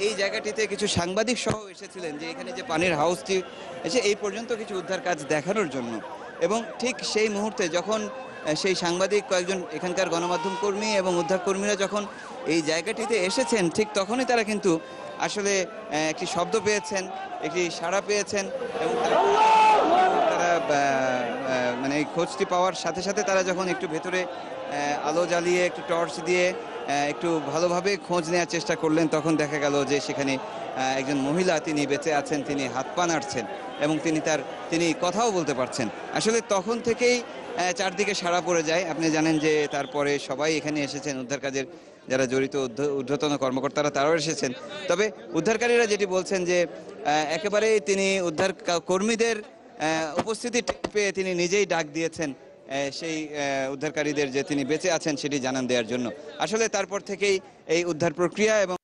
এই জায়গাটিতে কিছু সাংবাদিক সহ এসেছিলেন যে এখানে যে পানির হাউসটি এসে এই পর্যন্ত কিছু উদ্ধার কাজ দেখানোর জন্য। এবং ঠিক সেই মুহূর্তে যখন সেই সাংবাদিক কয়েকজন এখানকার গণমাধ্যম কর্মী এবং উদ্ধার কর্মীরা যখন এই জায়গাটিতে এসেছেন, ঠিক তখনই তারা কিন্তু আসলে একটি শব্দ পেয়েছেন, একটি সাড়া পেয়েছেন এবং তারা মানে এই খোঁজটি পাওয়ার সাথে সাথে তারা যখন একটু ভেতরে আলো জ্বালিয়ে একটু টর্চ দিয়ে একটু ভালোভাবে খোঁজ নেওয়ার চেষ্টা করলেন, তখন দেখা গেল যে সেখানে একজন মহিলা, তিনি বেঁচে আছেন, তিনি হাত পা নাড়ছেন এবং তিনি কথাও বলতে পারছেন। আসলে তখন থেকেই চারদিকে সাড়া পড়ে যায়। আপনি জানেন যে তারপরে সবাই এখানে এসেছেন, উদ্ধার কাজের যারা জড়িত ঊর্ধ্বতন কর্মকর্তারা তারাও এসেছেন। তবে উদ্ধারকারীরা যেটি বলছেন যে একেবারেই তিনি উদ্ধার কর্মীদের উপস্থিতি পেয়ে তিনি নিজেই ডাক দিয়েছেন সেই উদ্ধারকারীদের যে তিনি বেঁচে আছেন সেটি জানান দেওয়ার জন্য। আসলে তারপর থেকেই এই উদ্ধার প্রক্রিয়া এবং